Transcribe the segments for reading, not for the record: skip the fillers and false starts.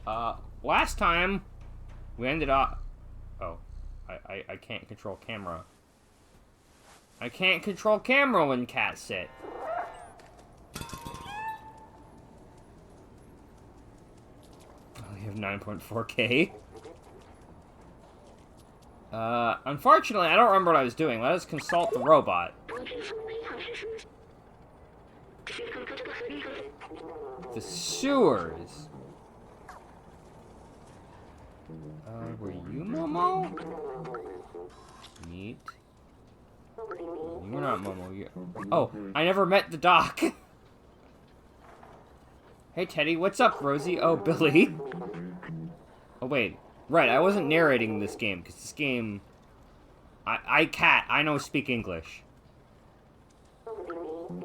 Last time, we ended up... Oh, I can't control camera. I can't control camera when cats sit. We have 9.4K. Unfortunately, I don't remember what I was doing. Let us consult the robot. The sewers. Were you Momo? Neat. You're not Momo. You're... Oh, I never met the doc. Hey, Teddy. What's up, Rosie? Oh, Billy. Oh, wait. Right, I wasn't narrating this game, because this game... I know speak English.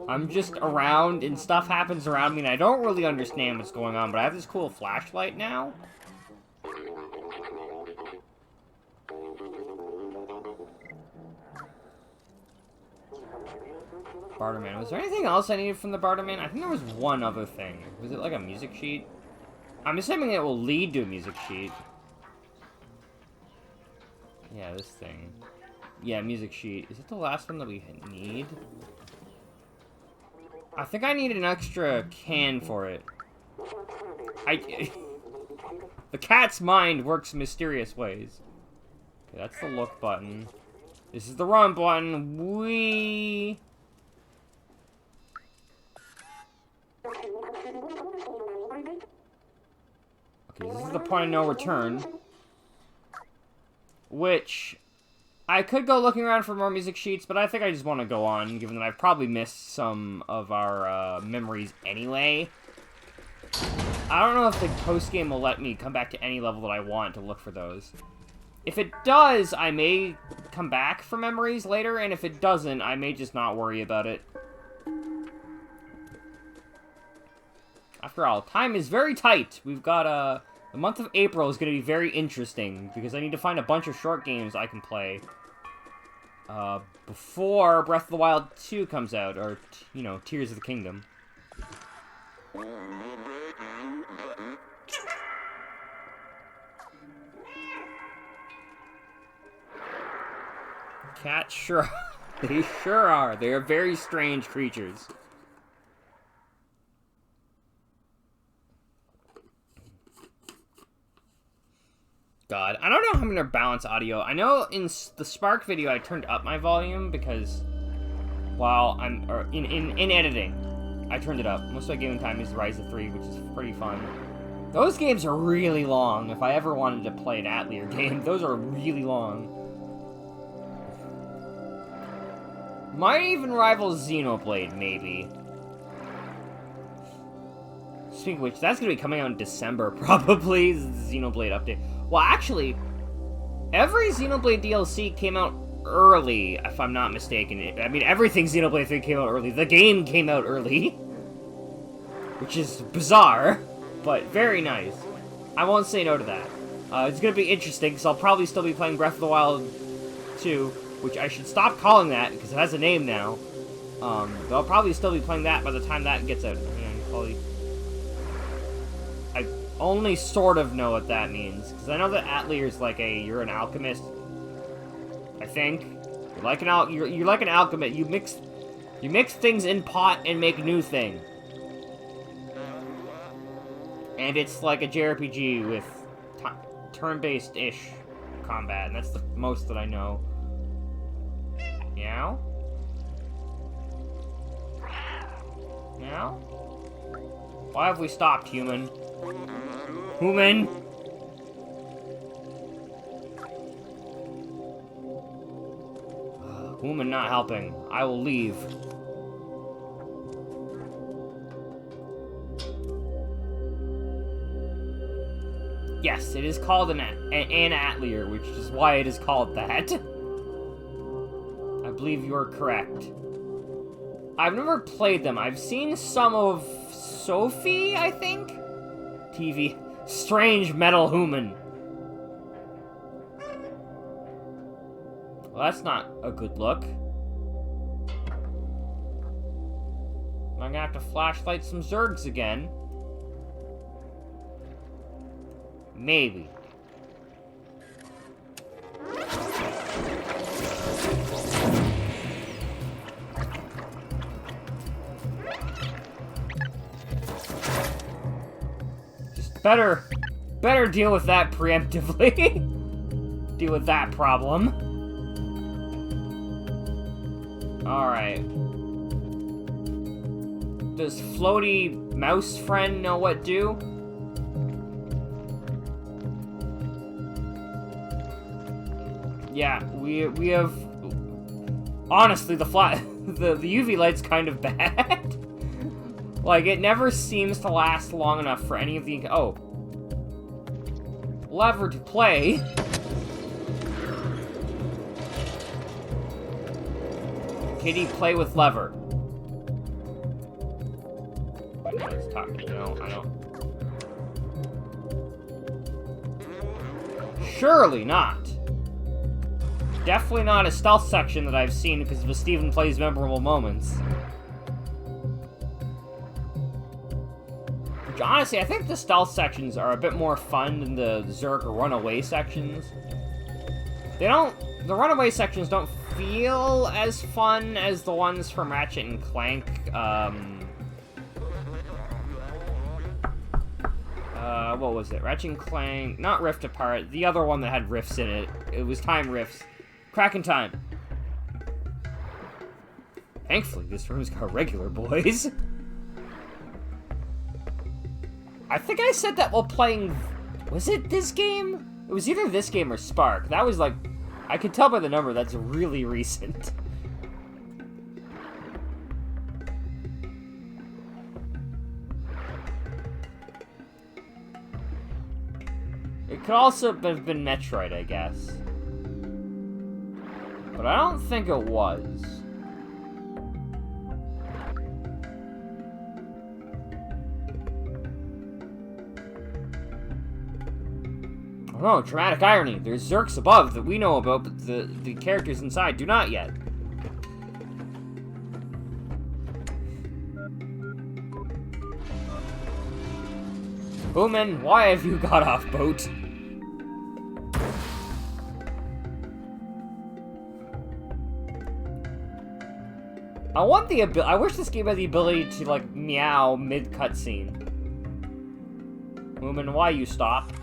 I'm just around, and stuff happens around me, and I don't really understand what's going on, but I have this cool flashlight now. Barterman. Was there anything else I needed from the Barterman? I think there was one other thing. Was it like a music sheet? I'm assuming it will lead to a music sheet. Yeah, this thing. Yeah, music sheet. Is it the last one that we need? I think I need an extra can for it. The cat's mind works mysterious ways. Okay, that's the look button. This is the run button. Whee! Okay, this is the point of no return. Which, I could go looking around for more music sheets, but I think I just want to go on, given that I've probably missed some of our memories anyway. I don't know if the post-game will let me come back to any level that I want to look for those. If it does, I may come back for memories later, and if it doesn't, I may just not worry about it. After all, time is very tight. We've got, the month of April is going to be very interesting, because I need to find a bunch of short games I can play before Breath of the Wild 2 comes out, or, you know, Tears of the Kingdom. Cats sure they sure are. They are very strange creatures. God, I don't know how I'm gonna balance audio. I know in the Spark video I turned up my volume because while I'm in editing, I turned it up. Most of my gaming time is Rise of 3, which is pretty fun. Those games are really long. If I ever wanted to play an Atelier game, those are really long. Might even rival Xenoblade, maybe. Speaking of which, that's going to be coming out in December, probably, the Xenoblade update. Well, actually, every Xenoblade DLC came out early, if I'm not mistaken. I mean, everything Xenoblade 3 came out early. The game came out early. Which is bizarre, but very nice. I won't say no to that. It's going to be interesting, because I'll probably still be playing Breath of the Wild 2, which I should stop calling that, because it has a name now. But I'll probably still be playing that by the time that gets out. I only sort of know what that means, because I know that Atlier's like you're an alchemist. I think. You're like an alchemist. You mix things in pot and make new thing. And it's like a JRPG with turn-based-ish combat, and that's the most that I know. Meow? Meow? Why have we stopped, human? Human? Human not helping. I will leave. Yes, it is called an Atelier, which is why it is called that. I believe you are correct. I've never played them. I've seen some of Sophie, I think? TV. Strange metal human. Well, that's not a good look. I'm gonna have to flashlight some Zergs again. Maybe. Just better deal with that preemptively. Deal with that problem. Alright. Does floaty mouse friend know what do? Yeah, we have... Honestly, the UV light's kind of bad. Like, it never seems to last long enough for any of the... Oh. Lever to play. Kitty, play with lever. Wait, no, it's talking. No, I don't. Surely not. Definitely not a stealth section that I've seen because of a Stephen Plays memorable moments. Which, honestly, I think the stealth sections are a bit more fun than the Zerg runaway sections. The runaway sections don't feel as fun as the ones from Ratchet and Clank. What was it? Ratchet and Clank, not Rift Apart, the other one that had rifts in it. It was Time Rifts. Kraken Time. Thankfully, this room's got regular boys. I think I said that while playing... Was it this game? It was either this game or Spark. That was like... I could tell by the number that's really recent. It could also have been Metroid, I guess. But I don't think it was. Oh no, dramatic irony. There's Zerks above that we know about, but the characters inside do not yet. Boomin, why have you got off boat? I wish this game had the ability to, like, meow mid-cutscene. Boomin, why you stop?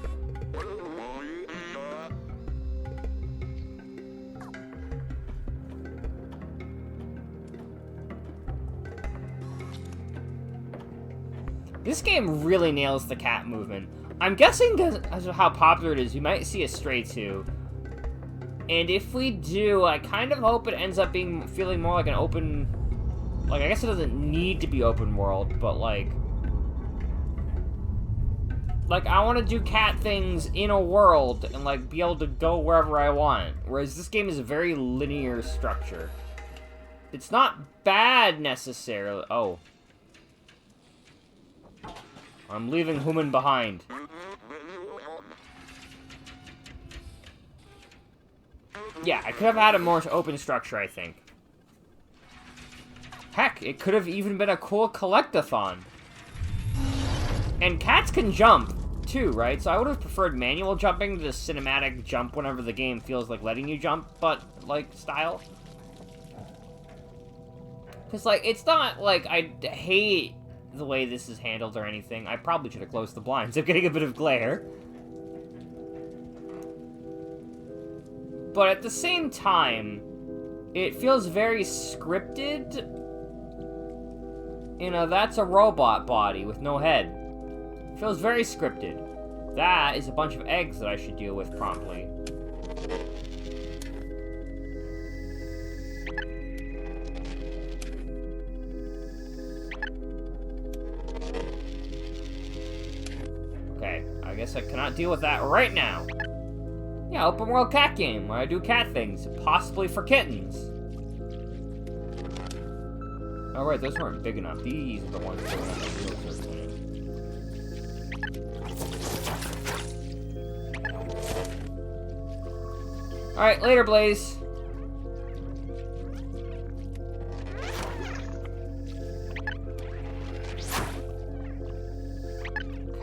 This game really nails the cat movement. I'm guessing because of how popular it is, we might see a Stray 2. And if we do, I kind of hope it ends up feeling more like an open... Like, I guess it doesn't need to be open world, but like... Like, I want to do cat things in a world and, like, be able to go wherever I want. Whereas this game is a very linear structure. It's not bad, necessarily. Oh. I'm leaving Human behind. Yeah, I could have had a more open structure, I think. Heck, it could have even been a cool collectathon. And cats can jump, too, right? So I would have preferred manual jumping to just cinematic jump whenever the game feels like letting you jump, but, like, style. Because, like, it's not like I hate the way this is handled or anything. I probably should have closed the blinds. I'm getting a bit of glare. But at the same time, it feels very scripted. You know, that's a robot body with no head. It feels very scripted. That is a bunch of eggs that I should deal with promptly. Okay, I guess I cannot deal with that right now. Yeah, open world cat game where I do cat things, possibly for kittens. Oh right, those weren't big enough. These are the ones that are real. Alright, later, Blaze.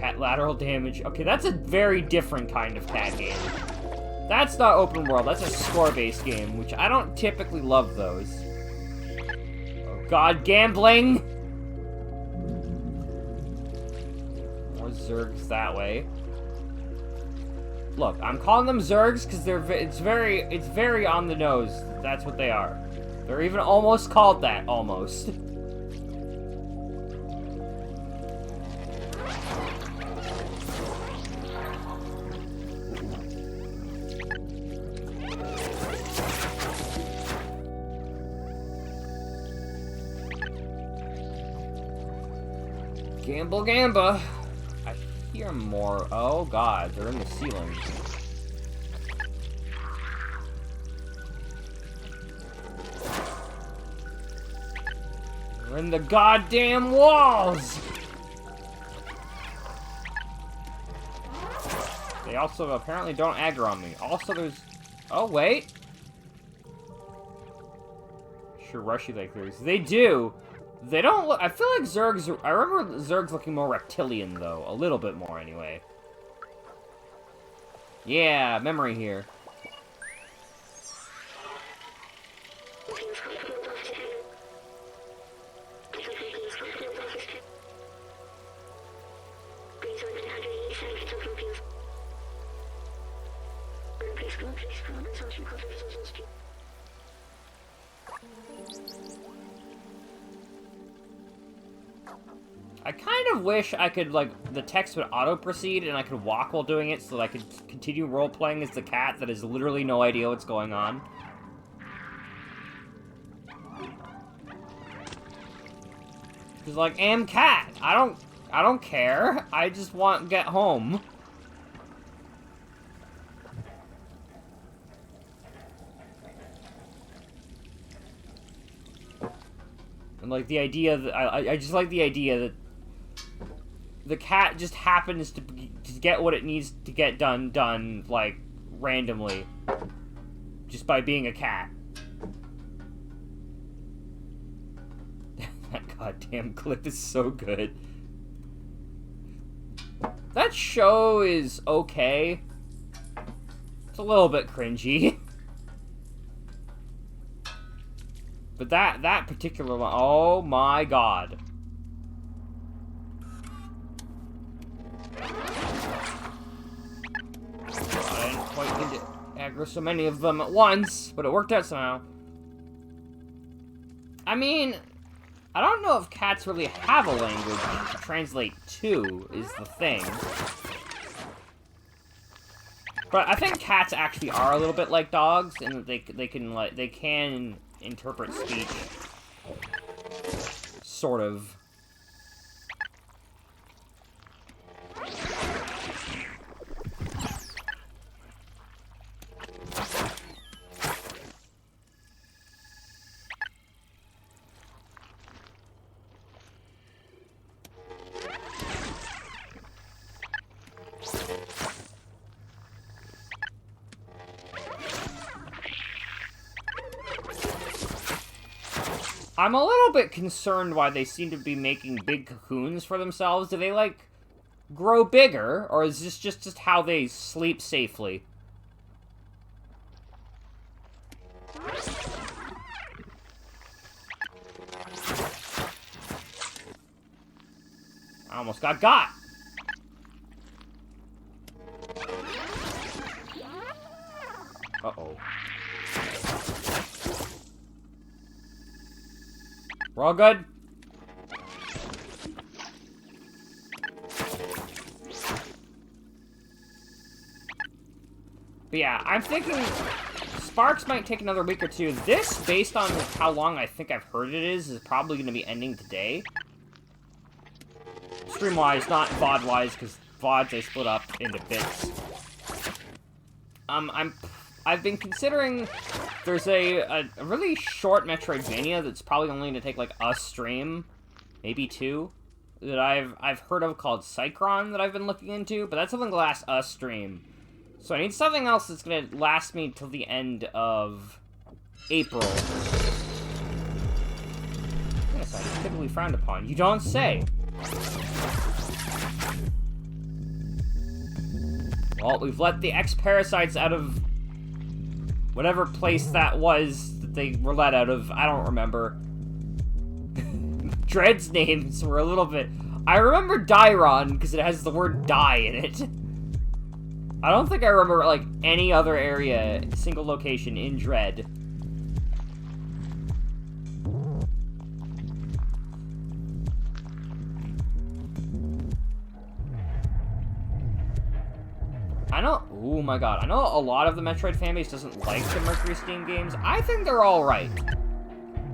Cat lateral damage. Okay, that's a very different kind of cat game. That's not open world. That's a score-based game, which I don't typically love those. Oh god, gambling! More Zergs that way. Look, I'm calling them Zergs because it's very on the nose. That's what they are. They're even almost called that, almost. Gamble Gamba. I hear more. Oh god, they're in the ceiling. They're in the goddamn walls! They also apparently don't aggro on me. Also, there's... Oh, wait. Sure, rush you like these. They do. They don't look... I feel like Zergs... I remember Zergs looking more reptilian, though. A little bit more, anyway. Yeah, memory here. I kind of wish I could, like, the text would auto-proceed and I could walk while doing it so that I could continue role-playing as the cat that has literally no idea what's going on. He's like, am cat. I don't care. I just want to get home. And, like, the idea that... I just like the idea that the cat just happens to get what it needs to get done, like, randomly. Just by being a cat. That goddamn clip is so good. That show is okay. It's a little bit cringy. But that particular one, oh my god. I didn't quite need to aggro so many of them at once, but it worked out somehow. I mean, I don't know if cats really have a language to translate to, is the thing. But I think cats actually are a little bit like dogs, in that they can interpret speech. Sort of. I'm a little bit concerned why they seem to be making big cocoons for themselves. Do they, like, grow bigger? Or is this just how they sleep safely? I almost got! Uh-oh. We're all good? But yeah, I'm thinking Sparks might take another week or two. This, based on how long I think I've heard it is probably going to be ending today. Stream-wise, not VOD-wise, because VODs, they split up into bits. I've been considering there's a really short Metroidvania that's probably only going to take, like, a stream, maybe two, that I've heard of called Cycron that I've been looking into, but that's something to last a stream. So I need something else that's going to last me till the end of April. Yes, I'm typically frowned upon. You don't say! Well, we've let the X-Parasites out of whatever place that was that they were let out of. I don't remember. Dread's names were a little bit... I remember Dairon, because it has the word die in it. I don't think I remember, like, any other area, single location in Dread. I know... Oh my god. I know a lot of the Metroid fanbase doesn't like the Mercury Steam games. I think they're alright.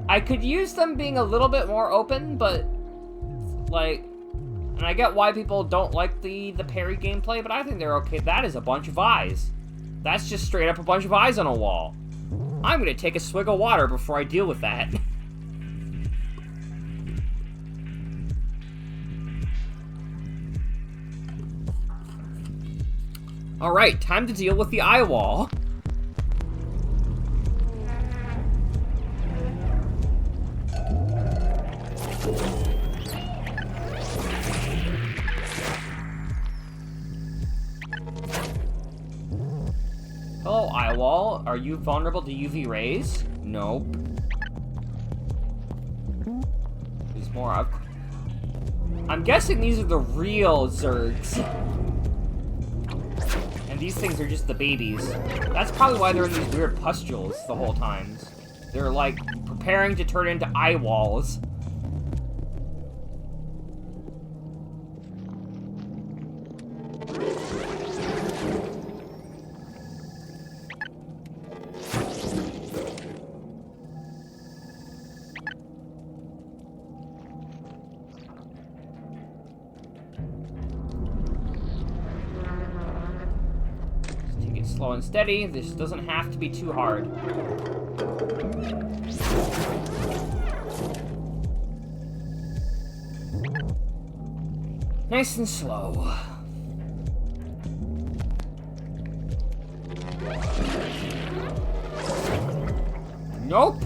I could use them being a little bit more open, but... Like... And I get why people don't like the parry gameplay, but I think they're okay. That is a bunch of eyes. That's just straight up a bunch of eyes on a wall. I'm gonna take a swig of water before I deal with that. Alright, time to deal with the eye wall. Hello, eye wall. Are you vulnerable to UV rays? Nope. There's more of... I'm guessing these are the real Zergs. And these things are just the babies. That's probably why they're in these weird pustules the whole time. They're, like, preparing to turn into eye walls. Slow and steady. This doesn't have to be too hard. Nice and slow. Nope.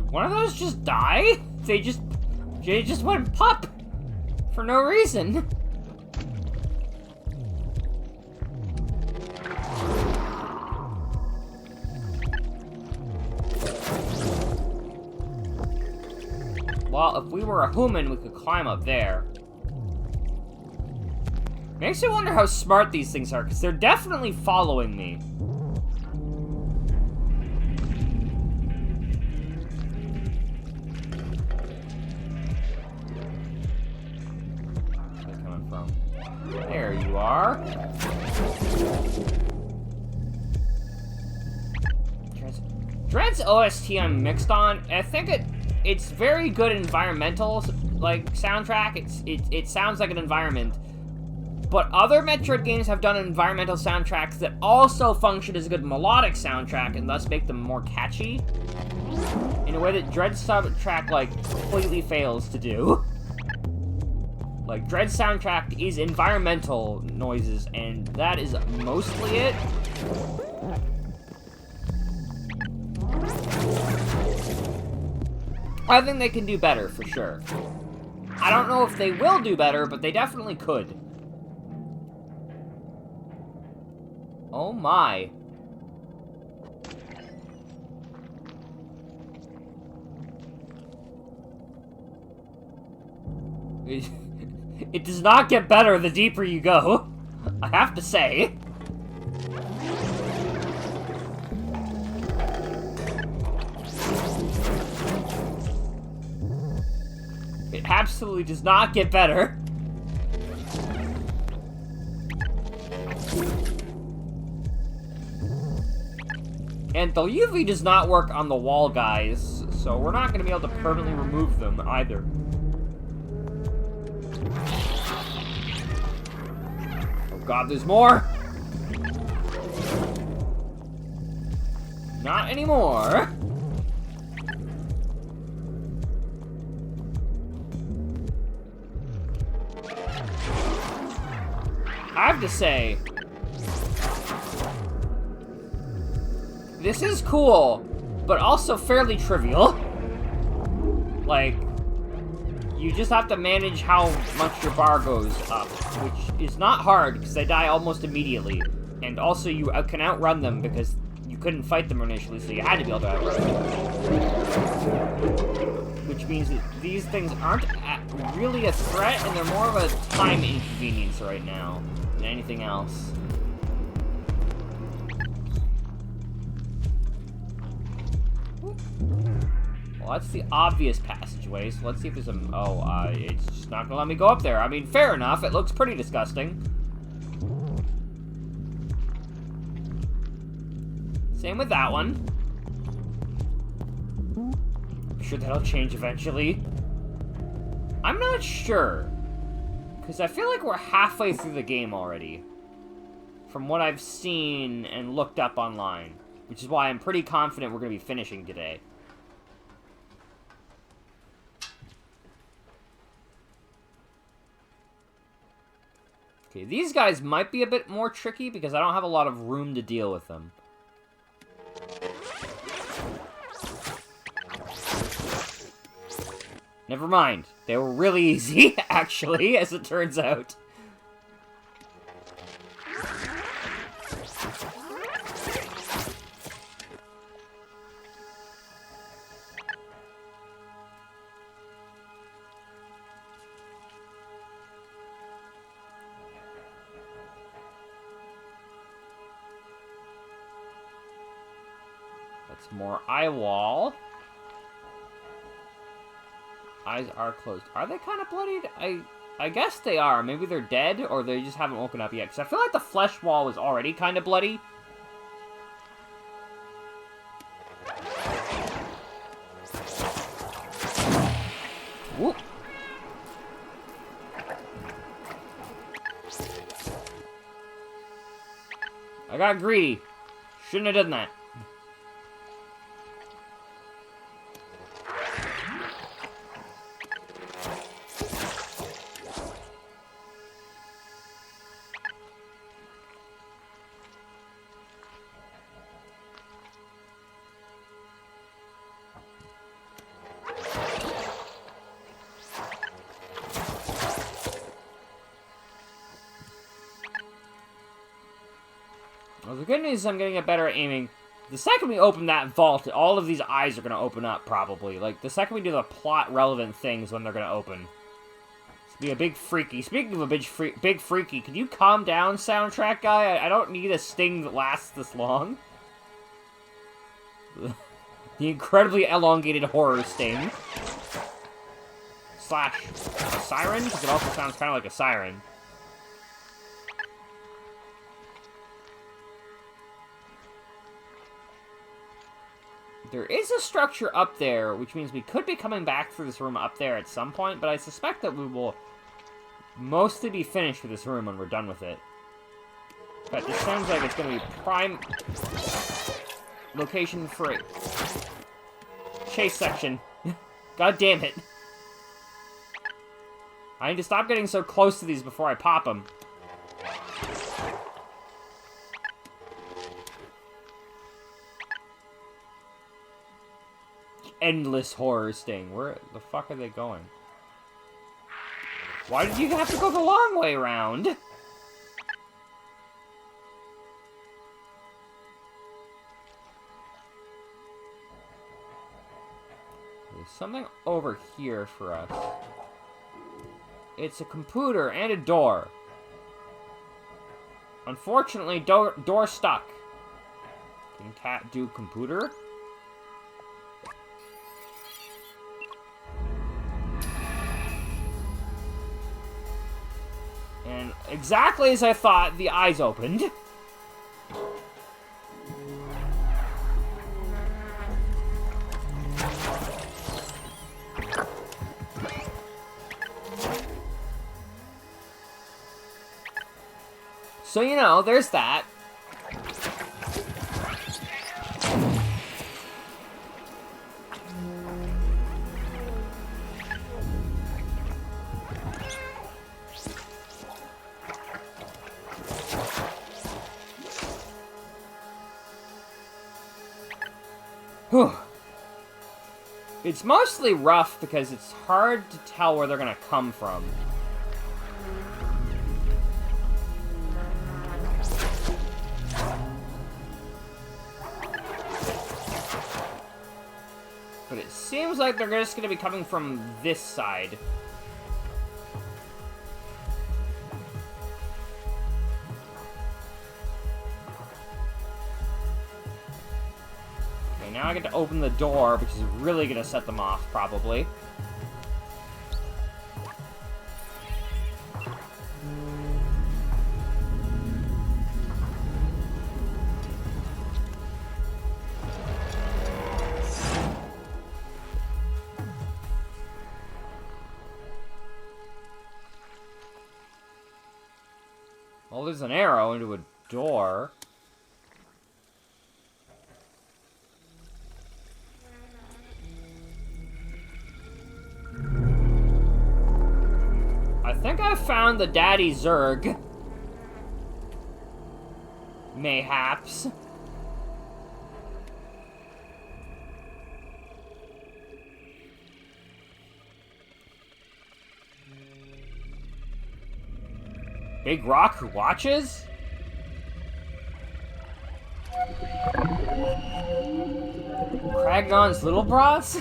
One of those just die? They just went pop for no reason. Well, if we were a human, we could climb up there. Makes me wonder how smart these things are, because they're definitely following me. There you are. Dread's OST I'm mixed on. I think it's very good environmental, like, soundtrack. It sounds like an environment. But other Metroid games have done environmental soundtracks that also function as a good melodic soundtrack and thus make them more catchy. In a way that Dread's soundtrack, like, completely fails to do. Like, Dread's soundtrack is environmental noises, and that is mostly it. I think they can do better, for sure. I don't know if they will do better, but they definitely could. Oh my. It does not get better the deeper you go, I have to say. It absolutely does not get better. And the UV does not work on the wall guys, so we're not going to be able to permanently remove them either. Oh god, there's more! Not anymore! I have to say, this is cool, but also fairly trivial. Like, you just have to manage how much your bar goes up, which is not hard, because they die almost immediately. And also, you can outrun them, because you couldn't fight them initially, so you had to be able to outrun them. Which means that these things aren't really a threat, and they're more of a time inconvenience right now than anything else. Well, that's the obvious passageway, so let's see if there's a... Oh, it's just not gonna let me go up there. I mean, fair enough, it looks pretty disgusting. Same with that one. I'm sure that'll change eventually. I'm not sure. Because I feel like we're halfway through the game already. From what I've seen and looked up online. Which is why I'm pretty confident we're going to be finishing today. Okay, these guys might be a bit more tricky because I don't have a lot of room to deal with them. Never mind. They were really easy, actually, as it turns out. That's more eye wall. Eyes are closed. Are they kind of bloodied? I guess they are. Maybe they're dead, or they just haven't woken up yet. Because I feel like the flesh wall was already kind of bloody. Whoop. I got greedy. Shouldn't have done that. Well, the good news is I'm getting better at aiming. The second we open that vault, all of these eyes are going to open up, probably. Like, the second we do the plot-relevant things when they're going to open. It's be a big freaky. Speaking of a big freaky, can you calm down, soundtrack guy? I don't need a sting that lasts this long. The incredibly elongated horror sting. Slash a siren, because it also sounds kind of like a siren. There is a structure up there, which means we could be coming back through this room up there at some point, but I suspect that we will mostly be finished with this room when we're done with it. But it sounds like it's going to be prime location for a chase section. God damn it. I need to stop getting so close to these before I pop them. Endless horror sting. Where the fuck are they going? Why did you have to go the long way around? There's something over here for us. It's a computer and a door. Unfortunately, door stuck. Can cat do computer? And exactly as I thought, the eyes opened. So, you know, there's that. Whew. It's mostly rough because it's hard to tell where they're gonna come from. But it seems like they're just gonna be coming from this side. Okay, now I get to open the door, which is really gonna set them off, probably. Well, there's an arrow into a door. I think I found the Daddy Zurg. Mayhaps. Big Rock who watches? Kragnon's little bros?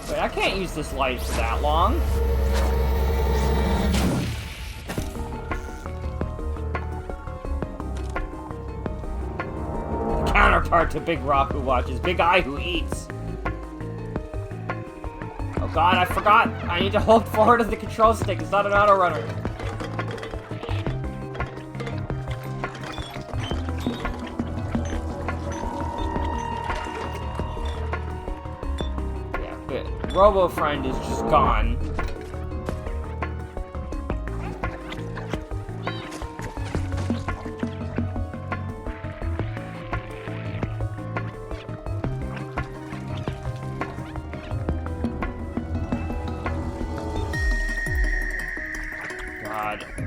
Wait, I can't use this light for that long. Counterpart to Big Rock who watches, Big Eye who eats. Oh god, I forgot. I need to hold forward of the control stick. It's not an auto runner. Yeah, but Robo Friend is just gone.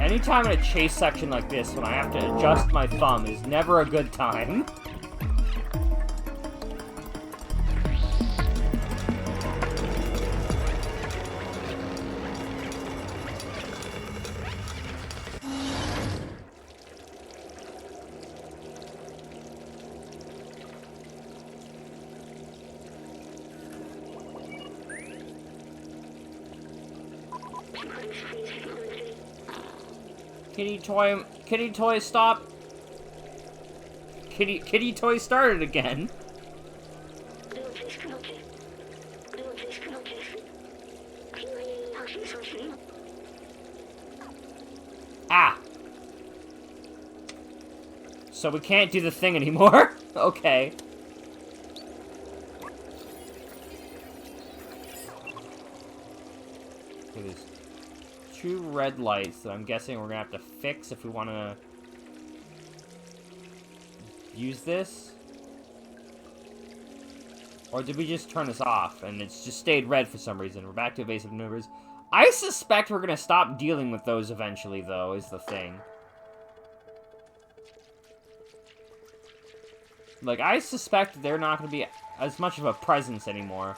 Anytime in a chase section like this, when I have to adjust my thumb, is never a good time. Kitty toy, stop. Kitty toy started again. Ah. So we can't do the thing anymore? Okay. There's two red lights that I'm guessing we're gonna have to fix if we want to use this. Or did we just turn this off and it's just stayed red for some reason? We're back to evasive maneuvers. I suspect we're gonna stop dealing with those eventually, though, is the thing. Like, I suspect they're not gonna be as much of a presence anymore.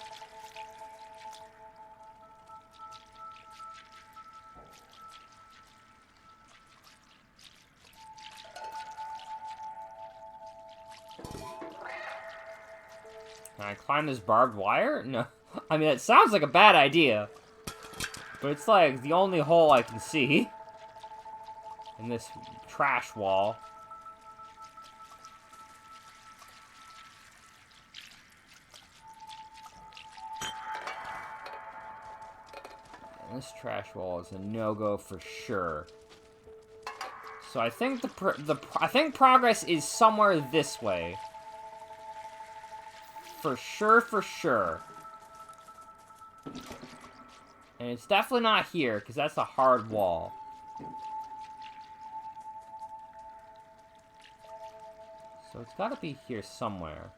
Can I climb this barbed wire? No. I mean, it sounds like a bad idea. But it's like the only hole I can see. In this trash wall. And this trash wall is a no-go for sure. So I think I think progress is somewhere this way. For sure, for sure. And it's definitely not here, because that's a hard wall. So it's got to be here somewhere.